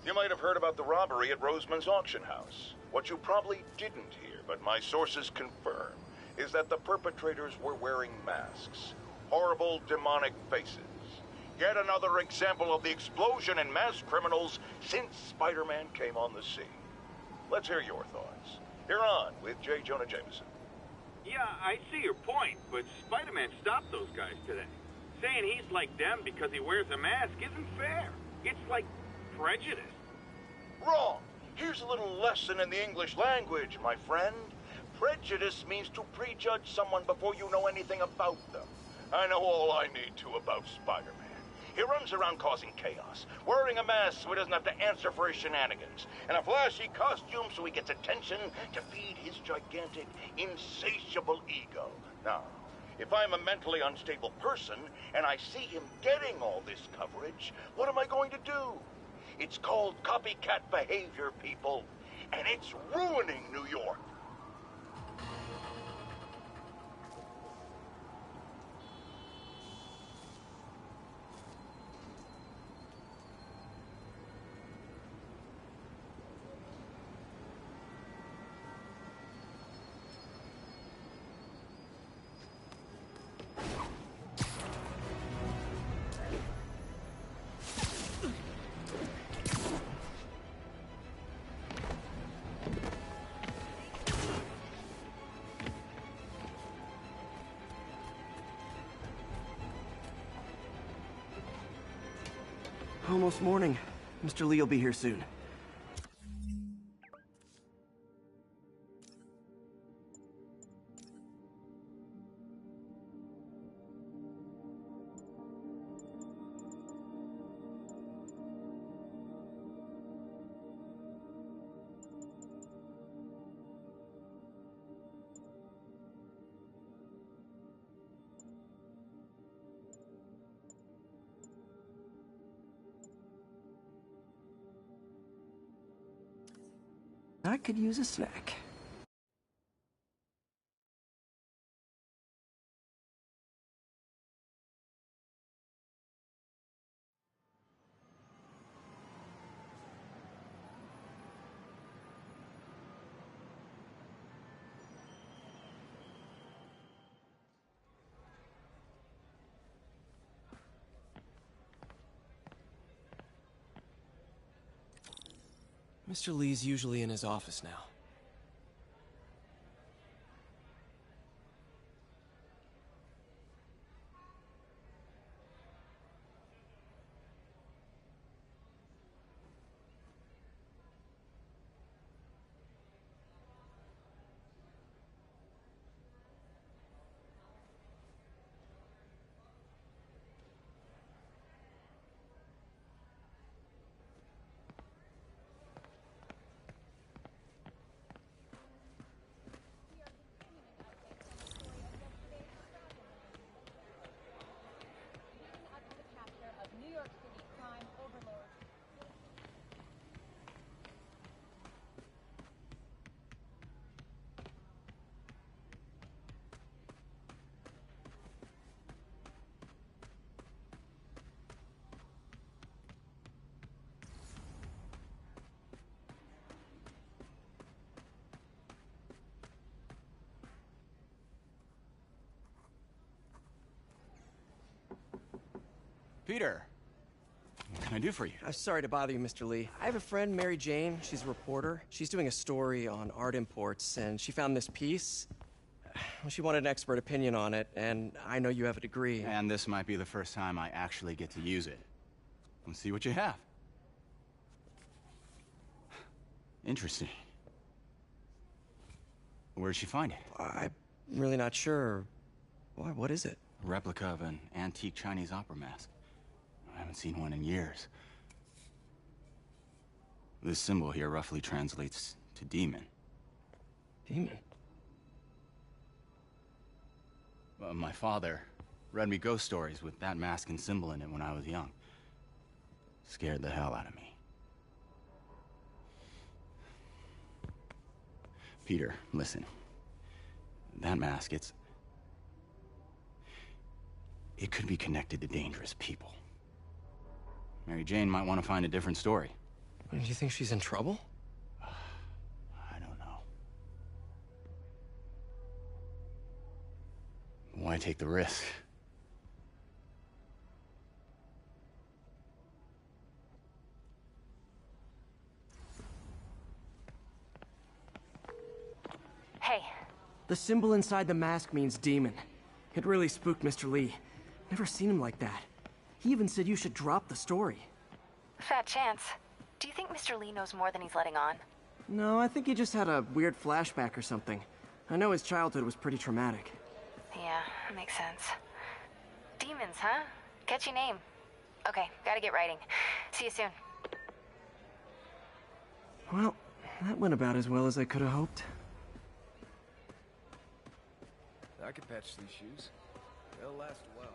You might have heard about the robbery at Roseman's auction house. What you probably didn't hear, but my sources confirm, is that the perpetrators were wearing masks. Horrible, demonic faces. Yet another example of the explosion in mass criminals since Spider-Man came on the scene. Let's hear your thoughts. You're on with J. Jonah Jameson. Yeah, I see your point, but Spider-Man stopped those guys today. Saying he's like them because he wears a mask isn't fair. It's like prejudice. Wrong. Here's a little lesson in the English language, my friend. Prejudice means to prejudge someone before you know anything about them. I know all I need to about Spider-Man. He runs around causing chaos, wearing a mask so he doesn't have to answer for his shenanigans, and a flashy costume so he gets attention to feed his gigantic, insatiable ego. Now, if I'm a mentally unstable person and I see him getting all this coverage, what am I going to do? It's called copycat behavior, people, and it's ruining New York. Almost morning. Mr. Lee will be here soon. I could use a snack. Mr. Lee's usually in his office now. Peter, what can I do for you? Sorry to bother you, Mr. Lee. I have a friend, Mary Jane. She's a reporter. She's doing a story on art imports, and she found this piece. She wanted an expert opinion on it, and I know you have a degree. And this might be the first time I actually get to use it. Let's see what you have. Interesting. Where did she find it? I'm really not sure. Why, what is it? A replica of an antique Chinese opera mask. I haven't seen one in years. This symbol here roughly translates to demon. Demon? My father read me ghost stories with that mask and symbol in it when I was young. Scared the hell out of me. Peter, listen. That mask, it could be connected to dangerous people. Mary Jane might want to find a different story. Do you think she's in trouble? I don't know. Why take the risk? Hey. The symbol inside the mask means demon. It really spooked Mr. Lee. Never seen him like that. He even said you should drop the story. Fat chance. Do you think Mr. Lee knows more than he's letting on? No, I think he just had a weird flashback or something. I know his childhood was pretty traumatic. Yeah, makes sense. Demons, huh? Catchy name. Okay, gotta get writing. See you soon. Well, that went about as well as I could have hoped. I could patch these shoes. They'll last a while.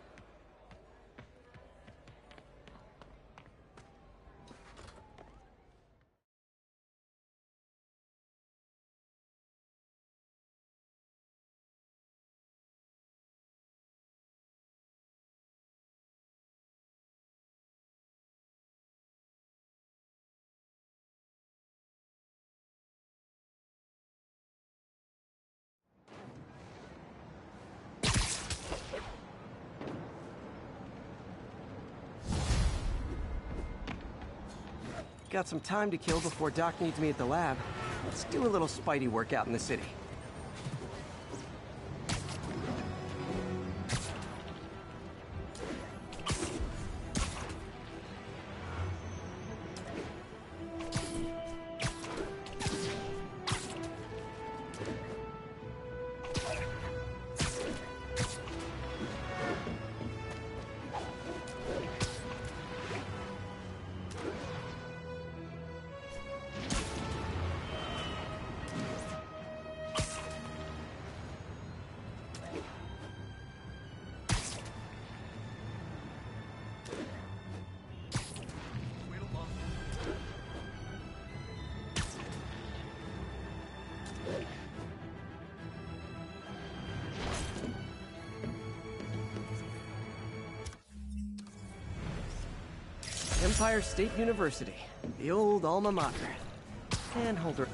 Got some time to kill before Doc needs me at the lab. Let's do a little Spidey workout in the city. Empire State University, the old alma mater. And Holder.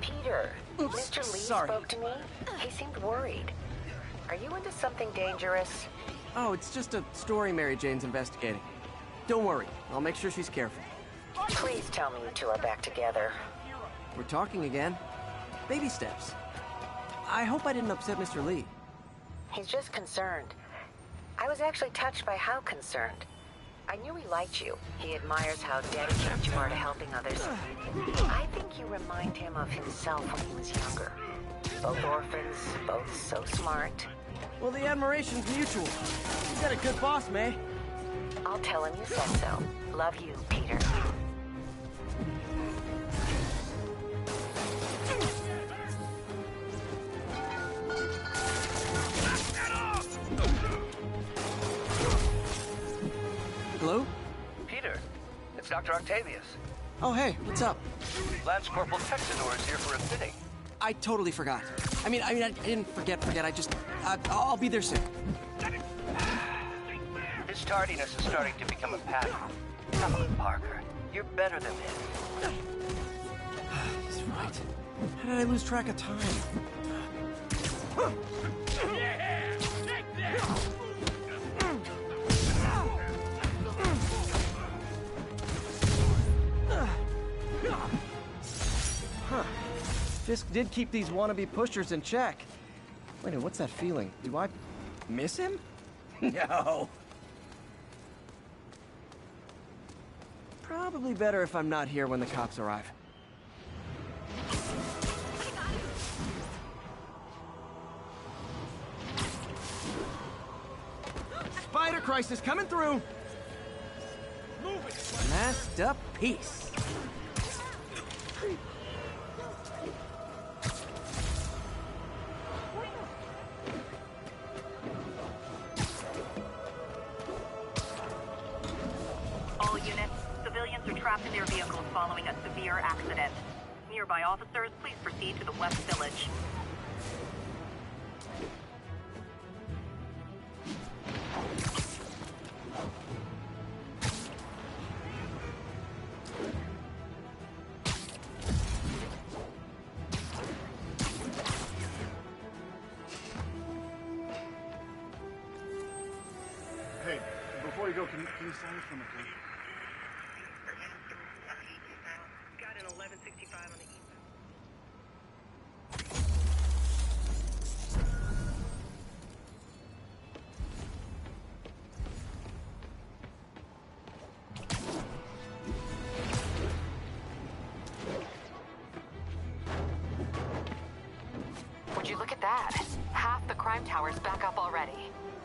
Peter, Oops, Mr. Lee sorry. spoke to me. He seemed worried. Are you into something dangerous? Oh, it's just a story Mary Jane's investigating. Don't worry, I'll make sure she's careful. Please tell me you two are back together. We're talking again. Baby steps. I hope I didn't upset Mr. Lee. He's just concerned. I was actually touched by how concerned. I knew he liked you. He admires how dedicated you are to helping others. I think you remind him of himself when he was younger. Both orphans, both so smart. Well, the admiration's mutual. You got a good boss, May. I'll tell him you said so. Love you, Peter. Hello? Peter, it's Dr. Octavius. Oh, hey, what's up? Lance Corporal Texador is here for a fitting. I totally forgot. I mean, I didn't forget. I just, I'll be there soon. His tardiness is starting to become a pattern. Come on, Parker. You're better than this. He's right. How did I lose track of time? Huh. Fisk did keep these wannabe pushers in check. Wait, what's that feeling? Do I miss him? No. Probably better if I'm not here when the cops arrive. Spider Crisis coming through! Move it! Masked up peace. trapped in their vehicles following a severe accident. Nearby officers, please proceed to the West Village. Hey, before you go, can you sign this for me, please? Got an 1165 on the east. Would you look at that? Half the crime tower's back up already.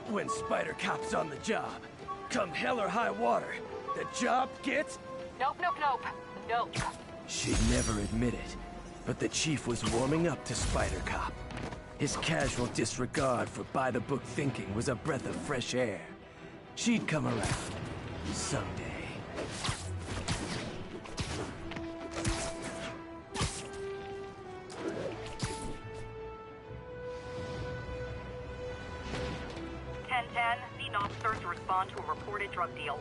When Spider Cop's on the job, come hell or high water, the job gets... Nope. She'd never admit it, but the chief was warming up to Spider Cop. His casual disregard for by-the-book thinking was a breath of fresh air. She'd come around someday. Need an officer to respond to a reported drug deal.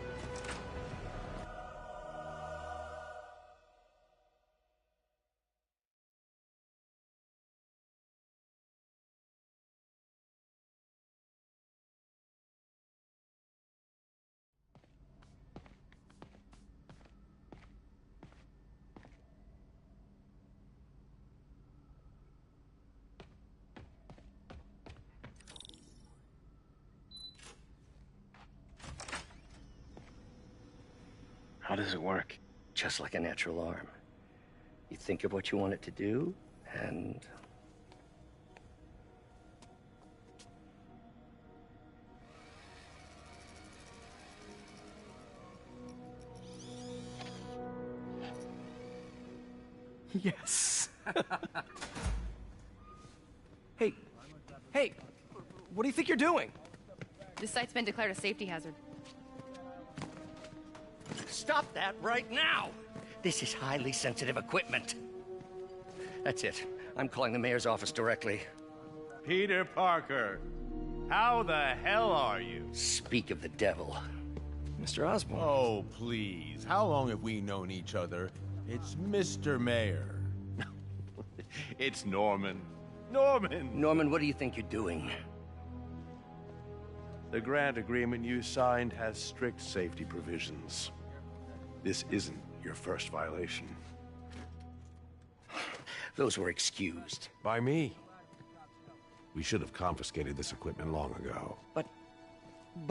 How does it work? Just like a natural arm. You think of what you want it to do, and... Yes. Hey, what do you think you're doing? This site's been declared a safety hazard. Stop that right now! This is highly sensitive equipment. That's it. I'm calling the mayor's office directly. Peter Parker, how the hell are you? Speak of the devil. Mr. Osborn. Oh, please. How long have we known each other? It's Mr. Mayor. It's Norman. Norman, what do you think you're doing? The grant agreement you signed has strict safety provisions. This isn't your first violation. Those were excused. By me. We should have confiscated this equipment long ago. But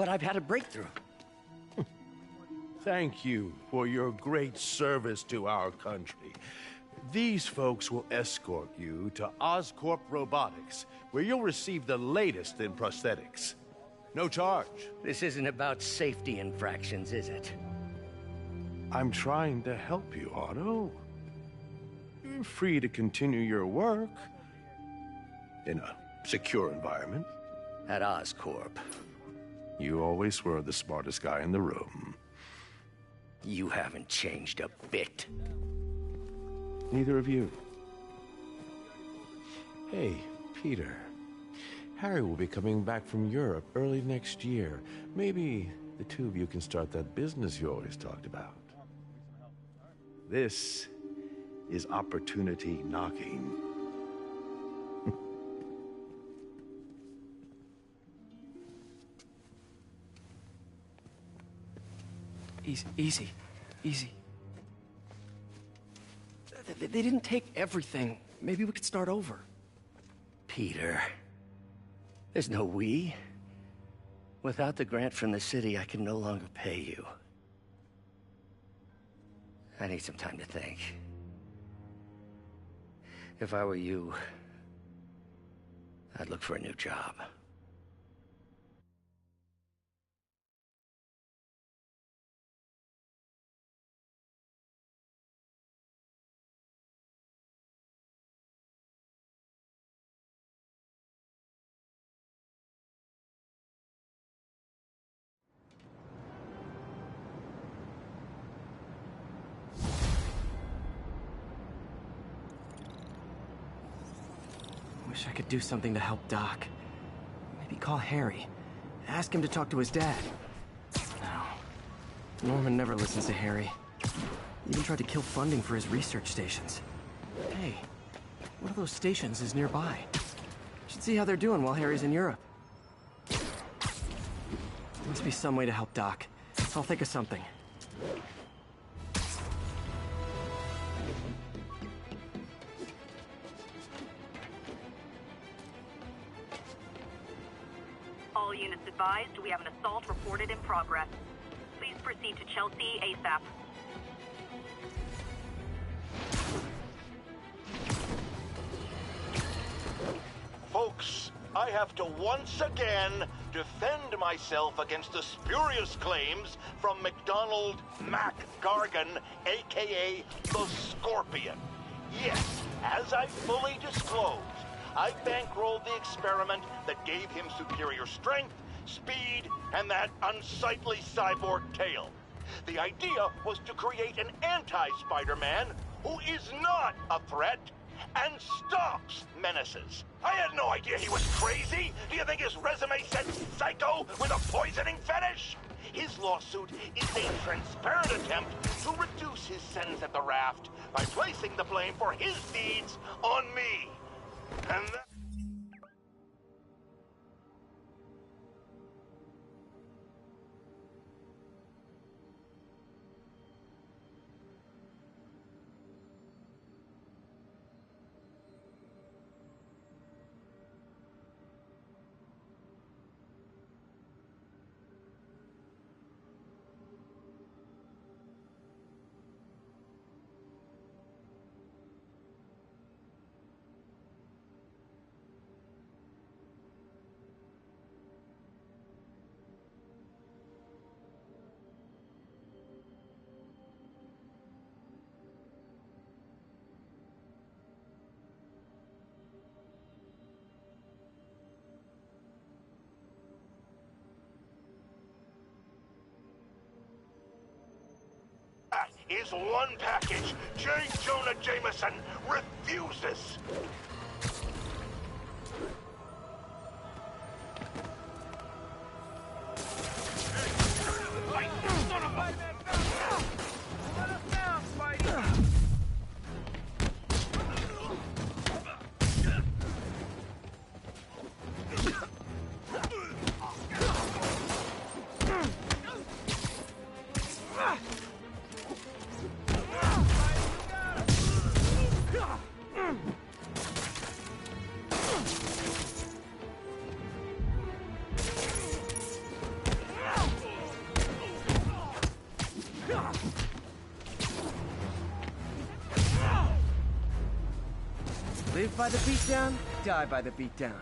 I've had a breakthrough. Thank you for your great service to our country. These folks will escort you to Oscorp Robotics, where you'll receive the latest in prosthetics. No charge. This isn't about safety infractions, is it? I'm trying to help you, Otto. You're free to continue your work in a secure environment. At Oscorp. You always were the smartest guy in the room. You haven't changed a bit. Neither of you. Hey, Peter. Harry will be coming back from Europe early next year. Maybe the two of you can start that business you always talked about. This is opportunity knocking. Easy. They didn't take everything. Maybe we could start over. Peter, there's no we. Without the grant from the city, I can no longer pay you. I need some time to think. If I were you, I'd look for a new job. Wish I could do something to help Doc. Maybe call Harry. Ask him to talk to his dad. No. Norman never listens to Harry. Even tried to kill funding for his research stations. Hey, one of those stations is nearby. Should see how they're doing while Harry's in Europe. Must be some way to help Doc. I'll think of something. All units advised, we have an assault reported in progress. Please proceed to Chelsea ASAP. Folks, I have to once again defend myself against the spurious claims from McDonald Mac Gargan, aka the Scorpion. Yes, as I fully disclosed, I bankrolled the experiment that gave him superior strength, speed, and that unsightly cyborg tail. The idea was to create an anti-Spider-Man who is not a threat and stops menaces. I had no idea he was crazy. Do you think his resume said psycho with a poisoning fetish? His lawsuit is a transparent attempt to reduce his sentence at the raft by placing the blame for his deeds on me. And that... is one package J. Jonah Jameson refuses. Live by the beatdown, die by the beatdown.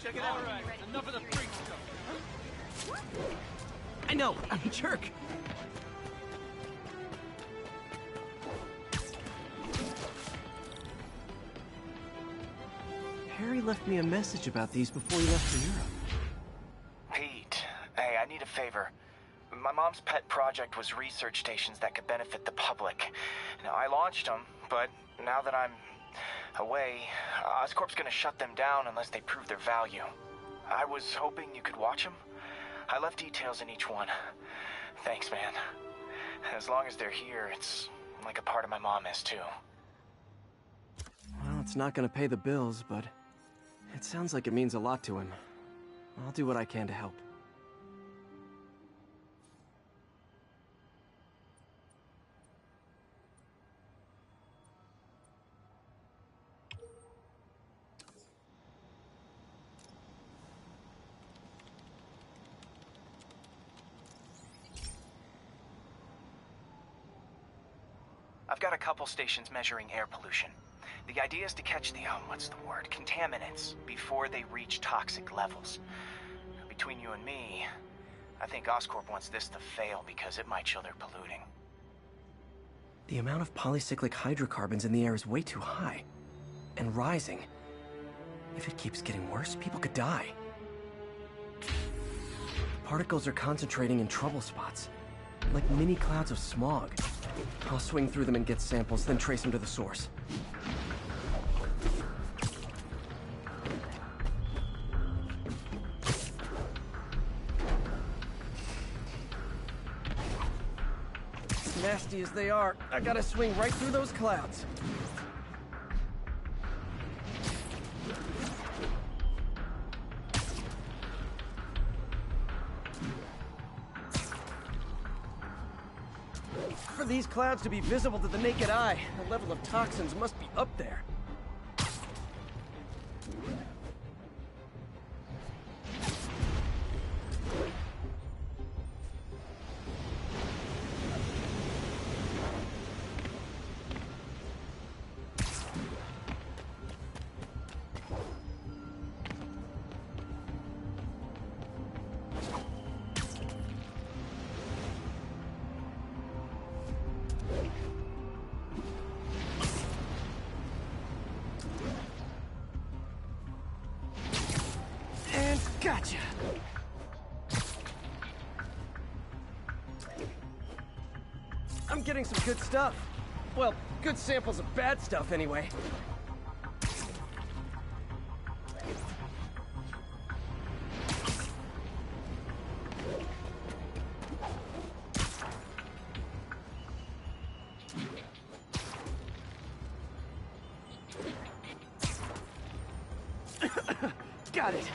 Check it out. All right. Enough of the freak stuff. I know, I'm a jerk. Harry left me a message about these before he left for Europe. Pete, hey, I need a favor. My mom's pet project was research stations that could benefit the public. Now, I launched them, but now that I'm away, Oscorp's gonna shut them down unless they prove their value. I was hoping you could watch them. I left details in each one. Thanks, man. As long as they're here, it's like a part of my mom is, too. Well, it's not gonna pay the bills, but it sounds like it means a lot to him. I'll do what I can to help. I've got a couple stations measuring air pollution. The idea is to catch the, contaminants before they reach toxic levels. Between you and me, I think Oscorp wants this to fail because it might show they're polluting. The amount of polycyclic hydrocarbons in the air is way too high. And rising. If it keeps getting worse, people could die. Particles are concentrating in trouble spots, like mini clouds of smog. I'll swing through them and get samples, then trace them to the source. Nasty as they are, I gotta swing right through those clouds. For these clouds to be visible to the naked eye, the level of toxins must be up there. Gotcha. I'm getting some good stuff. Well, good samples of bad stuff anyway. Got it.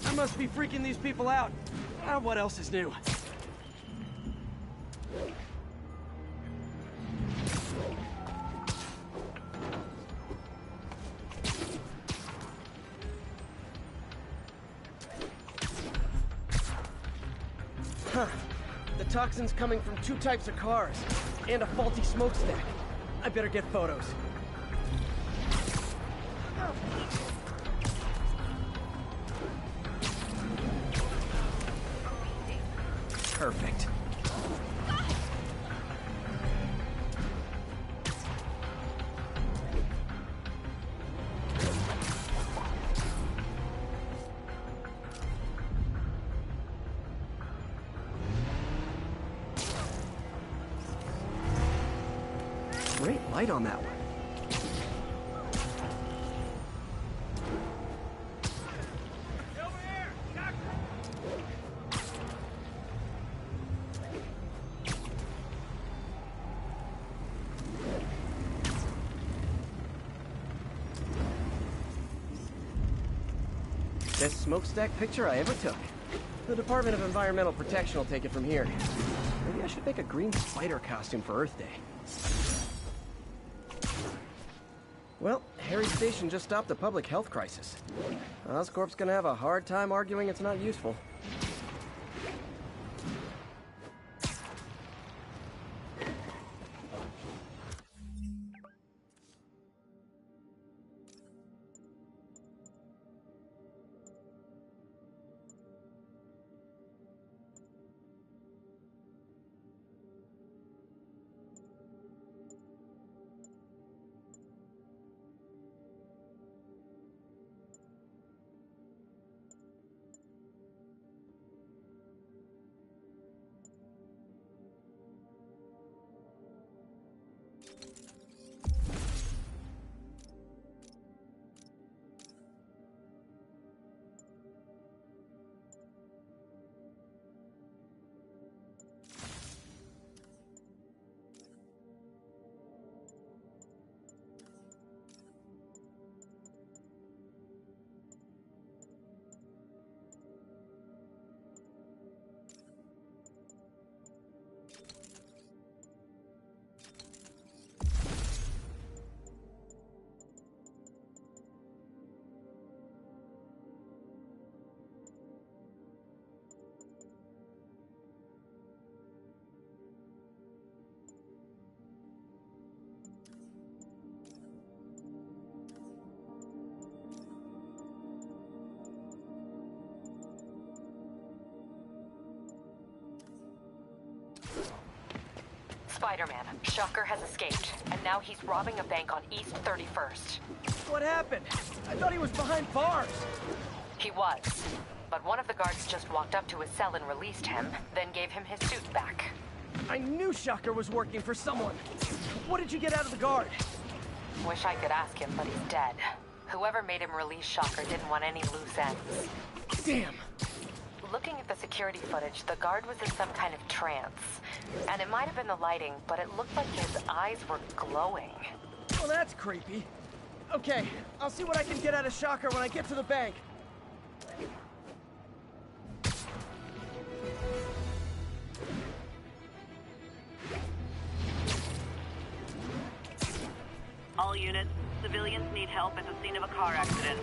I must be freaking these people out. What else is new? Huh. The toxin's coming from 2 types of cars, and a faulty smokestack. I better get photos. Perfect. Great light on that one. Best smokestack picture I ever took. The Department of Environmental Protection will take it from here. Maybe I should make a green spider costume for Earth Day. Well, Harry's station just stopped a public health crisis. Oscorp's gonna have a hard time arguing it's not useful. Spider-Man, Shocker has escaped, and now he's robbing a bank on East 31st. What happened? I thought he was behind bars. He was, but one of the guards just walked up to his cell and released him, then gave him his suit back. I knew Shocker was working for someone. What did you get out of the guard? Wish I could ask him, but he's dead. Whoever made him release Shocker didn't want any loose ends. Damn. Looking at the security footage, the guard was in some kind of trance. And it might have been the lighting, but it looked like his eyes were glowing. Well, that's creepy. Okay, I'll see what I can get out of Shocker when I get to the bank. All units, civilians need help at the scene of a car accident.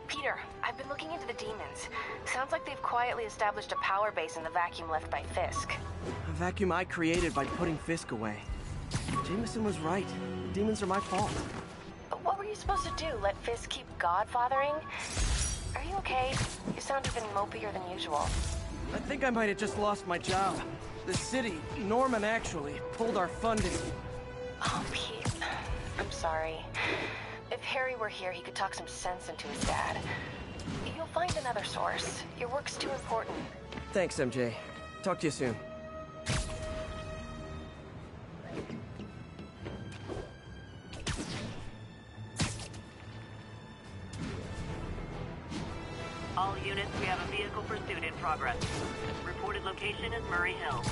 Peter, I've been looking into the demons. Sounds like they've quietly established a power base in the vacuum left by Fisk. A vacuum I created by putting Fisk away. Jameson was right. The demons are my fault. But what were you supposed to do? Let Fisk keep godfathering? Are you okay? You sound even mopier than usual. I think I might have just lost my job. The city, Norman actually, pulled our funding. Oh, Pete. I'm sorry. If Harry were here, he could talk some sense into his dad. You'll find another source. Your work's too important. Thanks, MJ. Talk to you soon. All units, we have a vehicle pursuit in progress. Reported location is Murray Hill.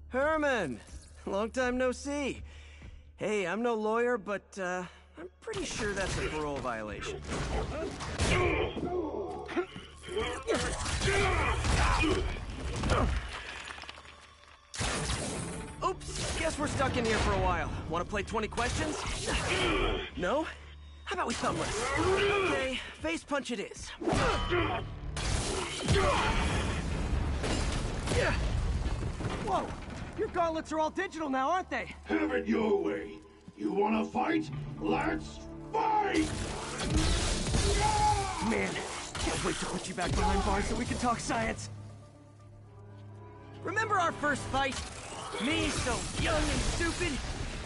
Herman! Long time no see. Hey, I'm no lawyer, but, I'm pretty sure that's a parole violation. Oops, guess we're stuck in here for a while. Want to play 20 questions? No? How about we thumbless? Okay, face punch it is. Whoa! Your gauntlets are all digital now, aren't they? Have it your way. You wanna fight? Let's fight! Man, can't wait to put you back behind bars so we can talk science. Remember our first fight? Me so young and stupid,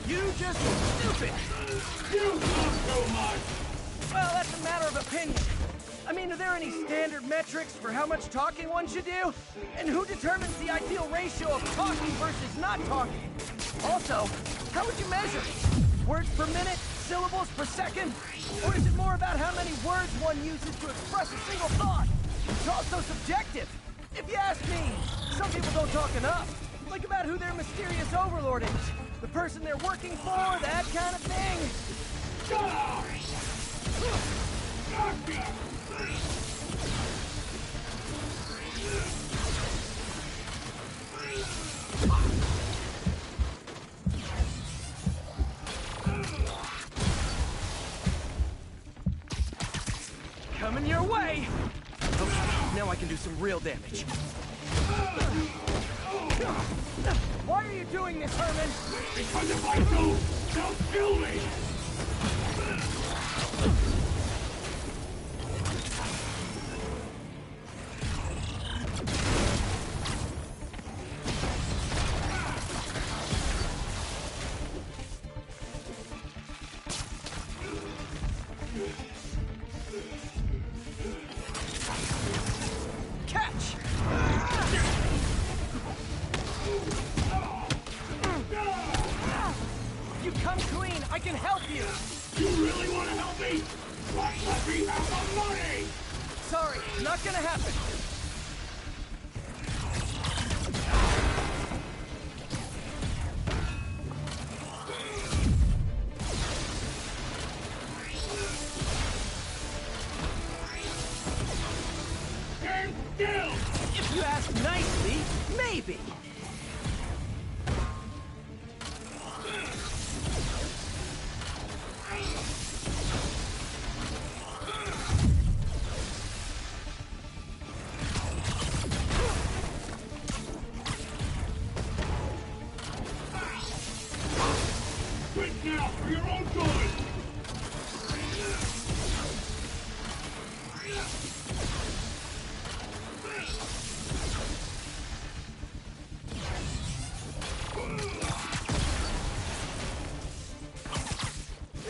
you just stupid. You talk so much! Well, that's a matter of opinion. I mean, are there any standard metrics for how much talking one should do? And who determines the ideal ratio of talking versus not talking? Also, how would you measure it? Words per minute? syllables per second? Or is it more about how many words one uses to express a single thought? It's all so subjective. If you ask me, some people don't talk enough. Like about who their mysterious overlord is, the person they're working for, that kind of thing. Shut up! Coming your way! Okay, now I can do some real damage. Why are you doing this, Herman? Because if I don't, they'll kill me! If you ask nicely, maybe. Quit now, for your own good!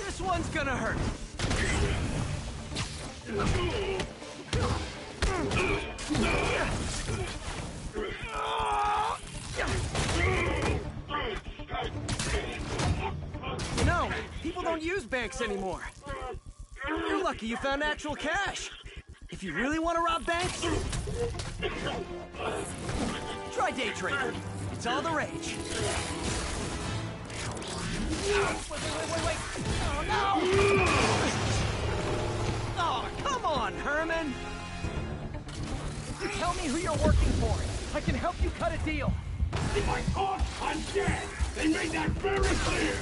This one's gonna hurt. You know, people don't use banks anymore. You're lucky you found actual cash. If you really want to rob banks, try day trading. It's all the rage. Wait. Oh, no! Oh, come on, Herman! You tell me who you're working for. I can help you cut a deal. If I talk, I'm dead! They made that very clear!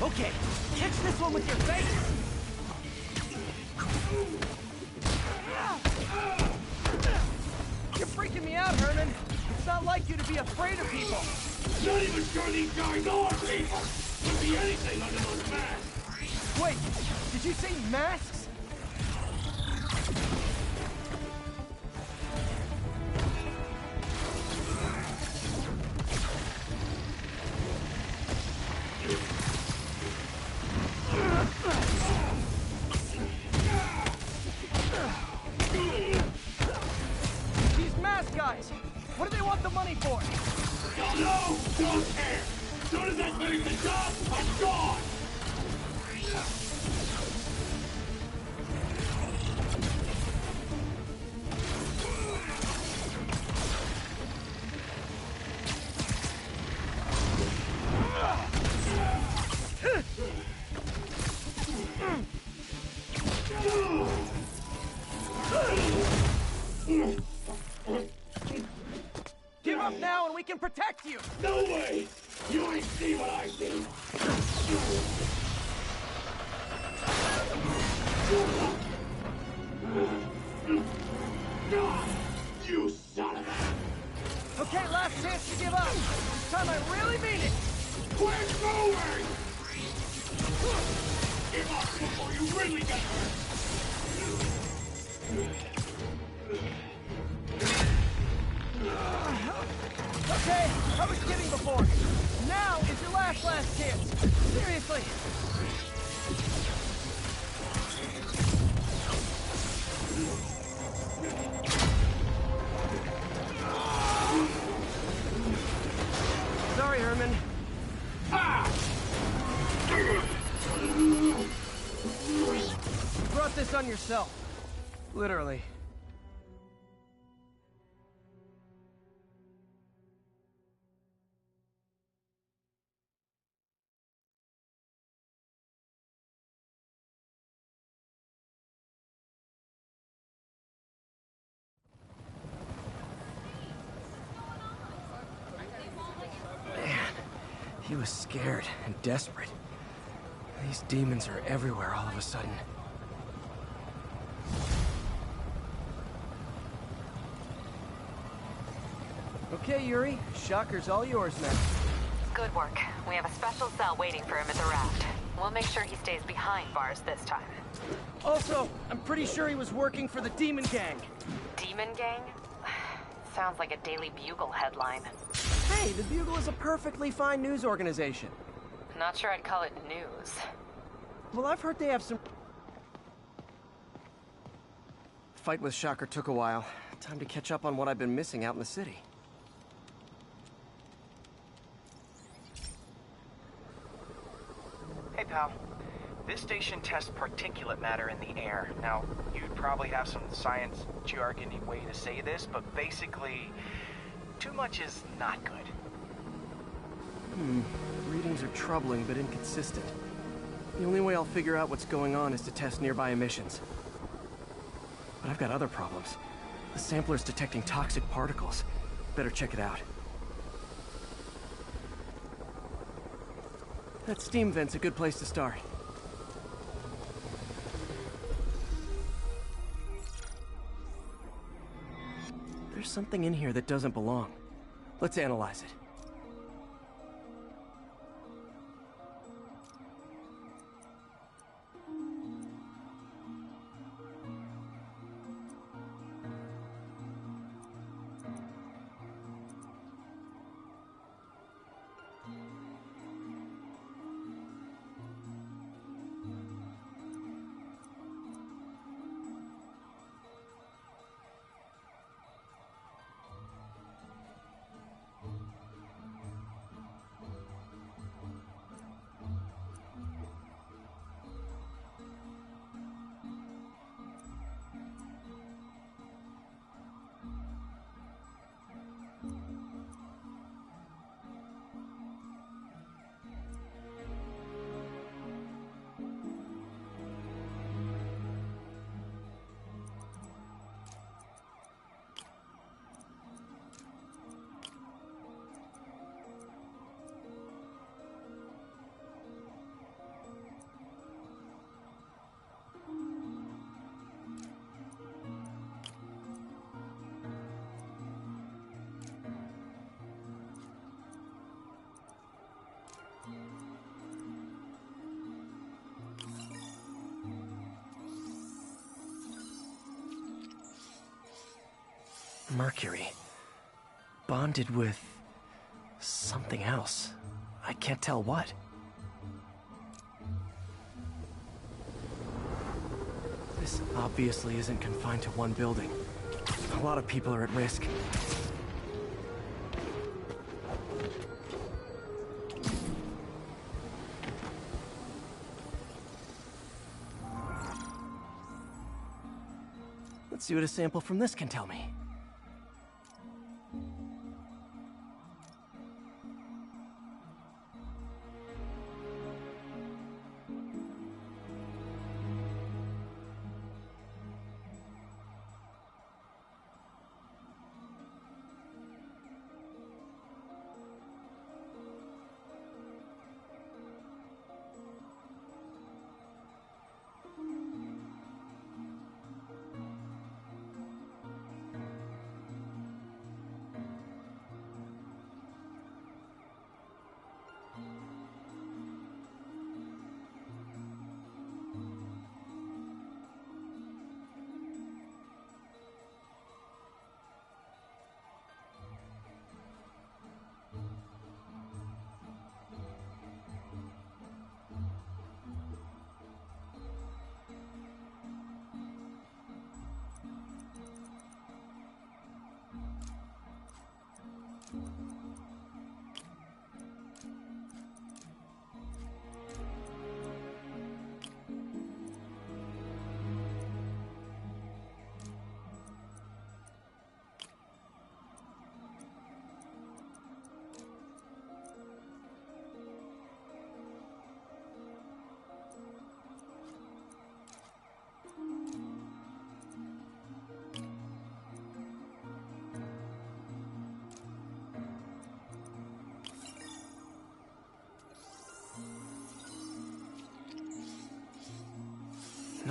Okay, catch this one with your face! You're freaking me out, Herman. It's not like you to be afraid of people. Not even sure these guys are people! Could be anything under those masks! Wait, did you say masks? These mask guys, what do they want the money for? Don't know! Don't care! As soon as I finish the job, I'm gone! Give up now and we can protect you! No way! You ain't see what I see! You son of a... Okay, last chance to give up. This time I really mean it. Quit moving! Give up before you really get hurt! Okay, I was kidding before. Now is your last chance. Seriously, brought this on yourself. Literally. He was scared and desperate. These demons are everywhere all of a sudden. Okay, Yuri. Shocker's all yours now. Good work. We have a special cell waiting for him at the raft. We'll make sure he stays behind bars this time. Also, I'm pretty sure he was working for the Demon Gang. Demon Gang? Sounds like a Daily Bugle headline. Hey, the Bugle is a perfectly fine news organization. Not sure I'd call it news. Well, I've heard they have some... Fight with Shocker took a while. Time to catch up on what I've been missing out in the city. Hey, pal. This station tests particulate matter in the air. Now, you'd probably have some science jargony way to say this, but basically, too much is not good. Readings are troubling but inconsistent. The only way I'll figure out what's going on is to test nearby emissions. But I've got other problems. The sampler's detecting toxic particles. Better check it out. That steam vent's a good place to start. There's something in here that doesn't belong. Let's analyze it. Mercury. Bonded with... something else. I can't tell what. This obviously isn't confined to one building. A lot of people are at risk. Let's see what a sample from this can tell me.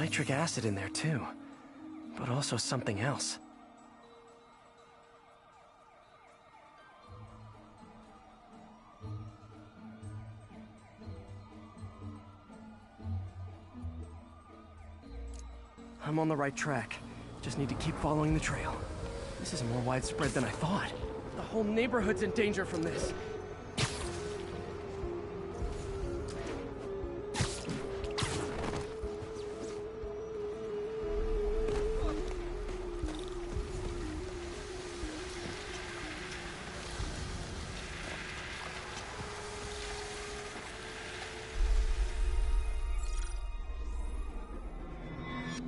nitric acid in there too, but also something else. I'm on the right track. Just need to keep following the trail. This is more widespread than I thought. The whole neighborhood's in danger from this.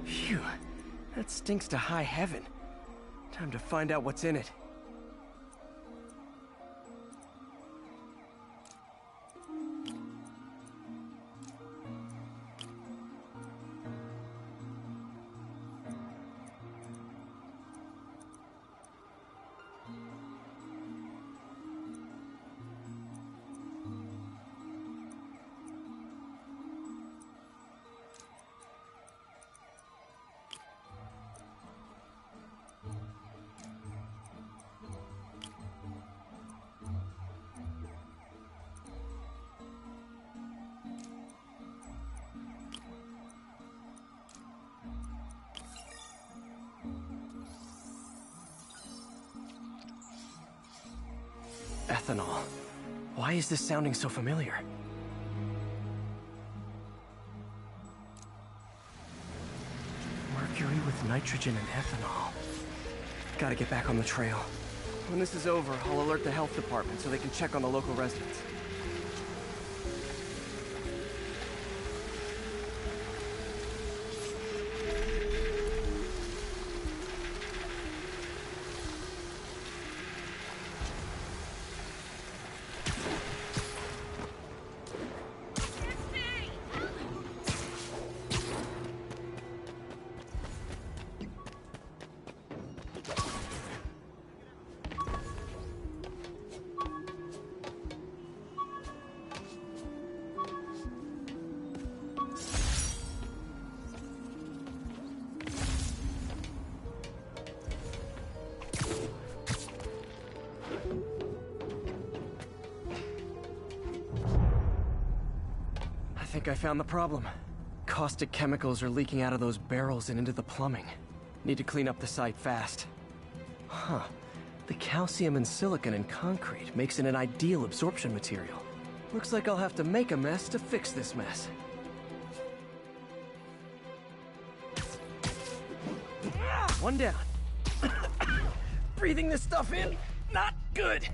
Phew, that stinks to high heaven. Time to find out what's in it. Ethanol. Why is this sounding so familiar? Mercury with nitrogen and ethanol. Gotta get back on the trail. When this is over, I'll alert the health department so they can check on the local residents. I think I found the problem. Caustic chemicals are leaking out of those barrels and into the plumbing. Need to clean up the site fast. Huh. The calcium and silicon in concrete makes it an ideal absorption material. Looks like I'll have to make a mess to fix this mess. One down. Breathing this stuff in, not good.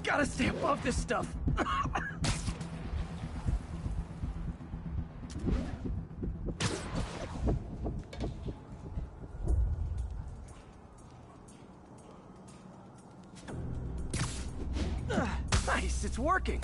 Gotta stay above this stuff. Nice, it's working.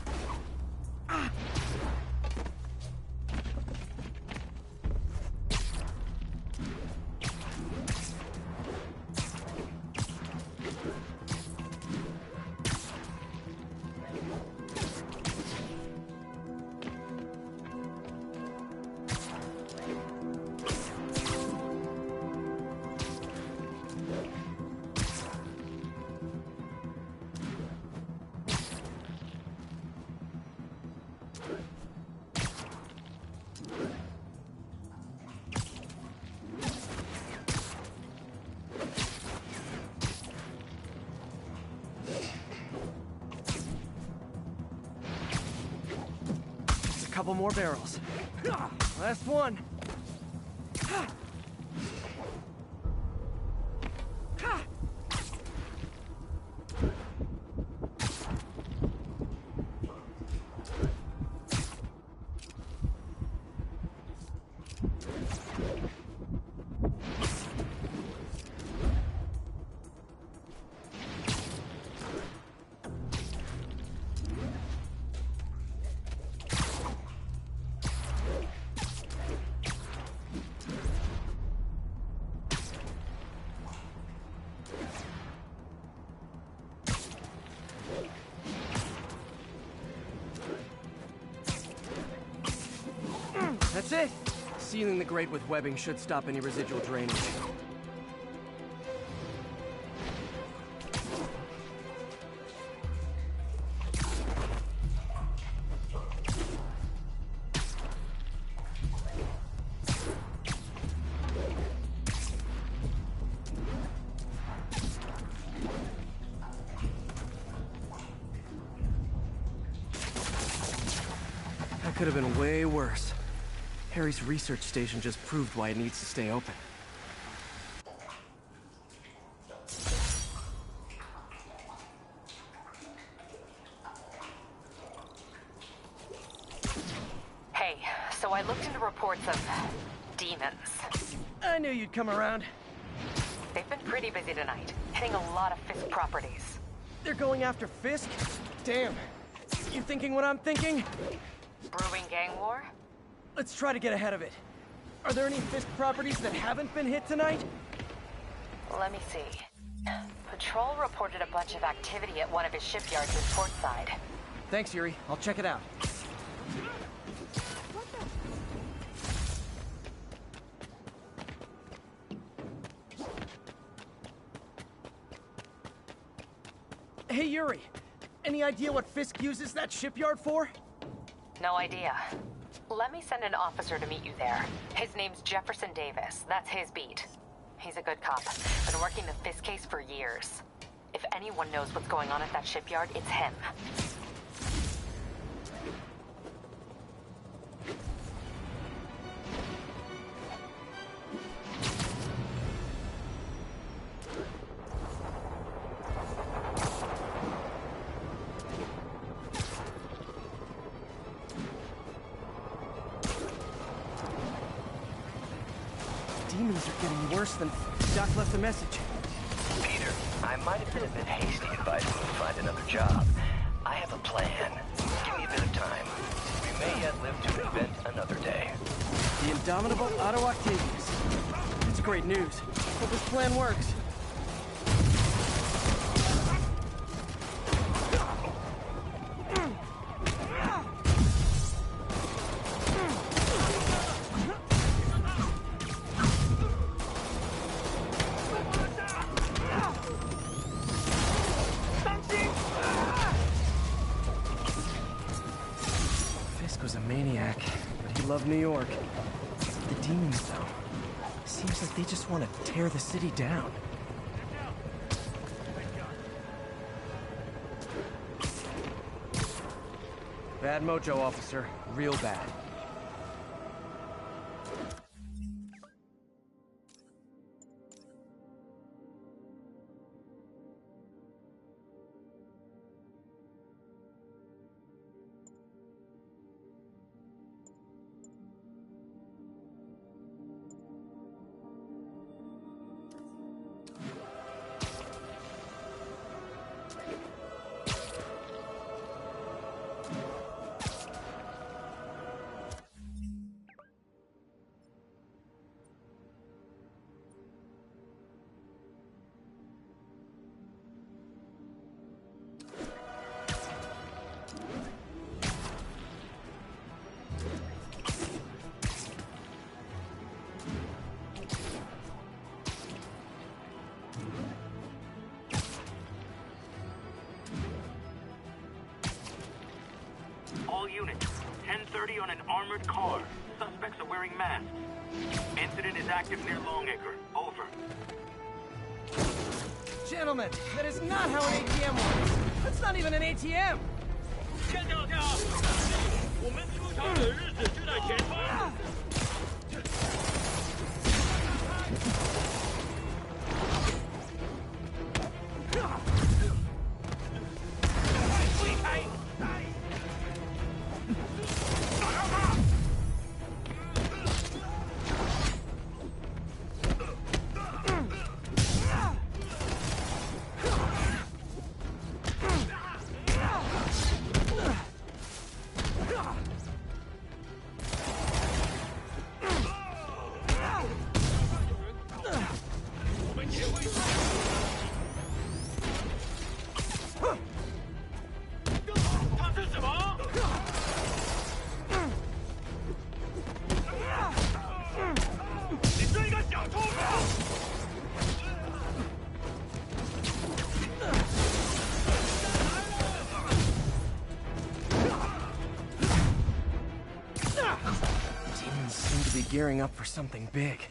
Couple more barrels. Last one. That's it! Sealing the grate with webbing should stop any residual drainage. That could have been way worse. Harry's research station just proved why it needs to stay open. Hey, so I looked into reports of demons. I knew you'd come around. They've been pretty busy tonight, hitting a lot of Fisk properties. They're going after Fisk? Damn. You thinking what I'm thinking? Brewing gang war? Let's try to get ahead of it. Are there any Fisk properties that haven't been hit tonight? Let me see. Patrol reported a bunch of activity at one of his shipyards in Portside. Thanks, Yuri. I'll check it out. Hey, Yuri. Any idea what Fisk uses that shipyard for? No idea. Let me send an officer to meet you there. His name's Jefferson Davis. That's his beat. He's a good cop. Been working the Fisk case for years. If anyone knows what's going on at that shipyard, it's him. Demons are getting worse than... Doc left a message. Peter, I might have been a bit hasty advising you to find another job. I have a plan. Give me a bit of time. We may yet live to invent another day. The indomitable Otto Octavius. That's great news. Hope this plan works. Was a maniac, but he loved New York. The demons, though, seems like they just want to tear the city down. Bad mojo, officer. Real bad. All units, 10:30 on an armored car. Suspects are wearing masks. Incident is active near Longacre. Over. Gentlemen, that is not how an ATM works. That's not even an ATM. 先生好，我们出场的日子就在前方。推开！打到他！我们也会 gearing up for something big.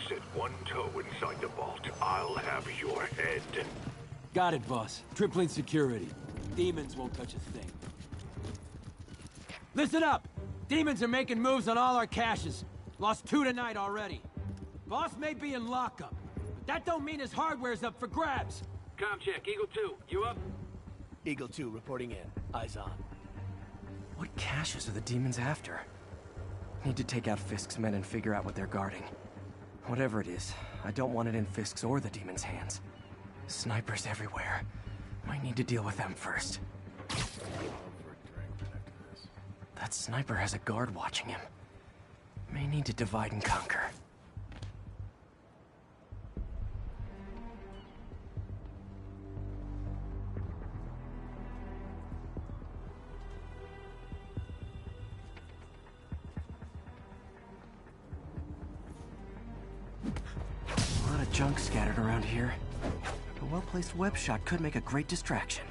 Set one toe inside the vault, I'll have your head. Got it, boss. Tripling security. Demons won't touch a thing. Listen up! Demons are making moves on all our caches. Lost 2 tonight already. Boss may be in lockup, but that don't mean his hardware's up for grabs. Com check, Eagle 2, you up? Eagle 2 reporting in. Eyes on. What caches are the demons after? Need to take out Fisk's men and figure out what they're guarding. Whatever it is, I don't want it in Fisk's or the demons' hands. Snipers everywhere. Might need to deal with them first. That sniper has a guard watching him. May need to divide and conquer. Junk scattered around here. A well-placed web shot could make a great distraction.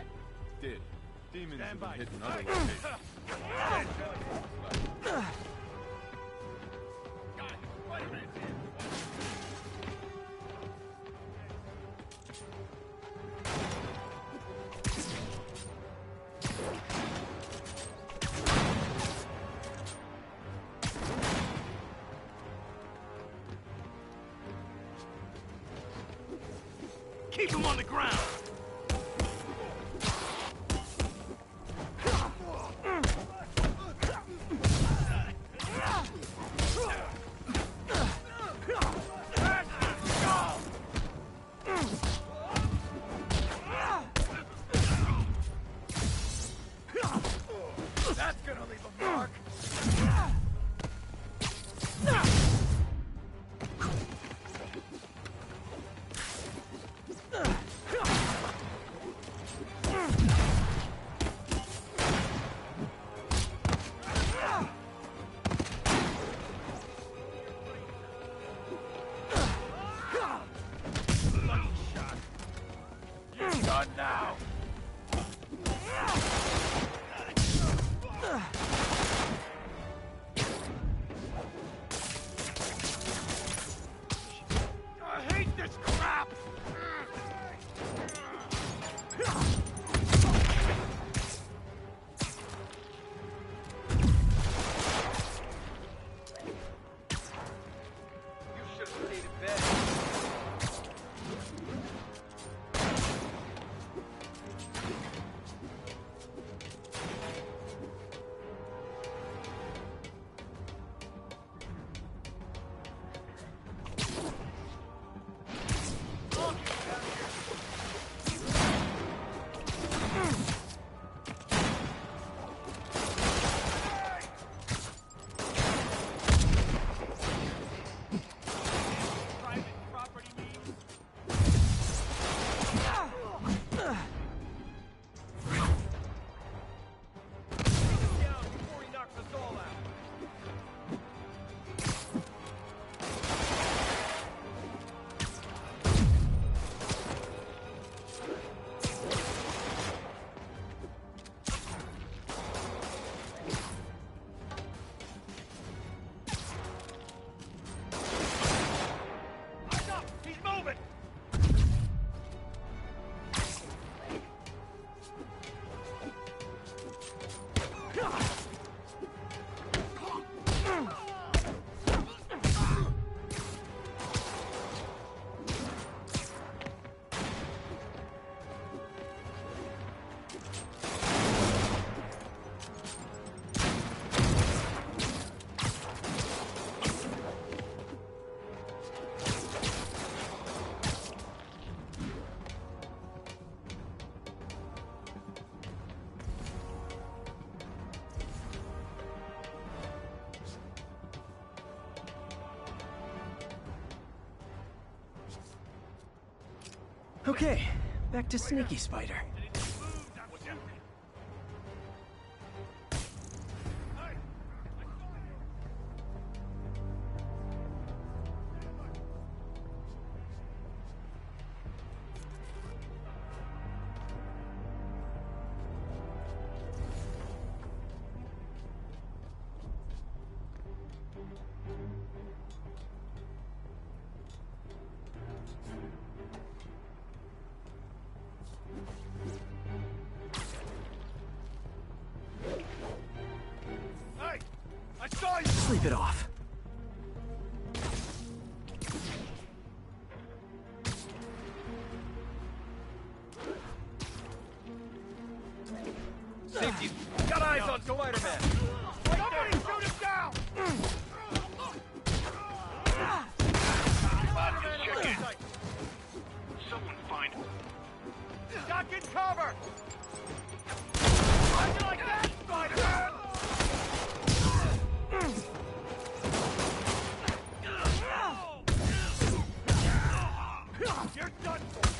Did. Demons have been hitting other locations. Keep him on the ground! That's gonna leave a mark. Done now. I hate this crap! You should have stayed in bed. Okay, back to Sneaky Spider. Sleep it off. Safety. Got eyes on Spider-Man. Somebody shoot him down! Someone find him. Duck in cover! How'd you like that, Spider-Man? You're done for!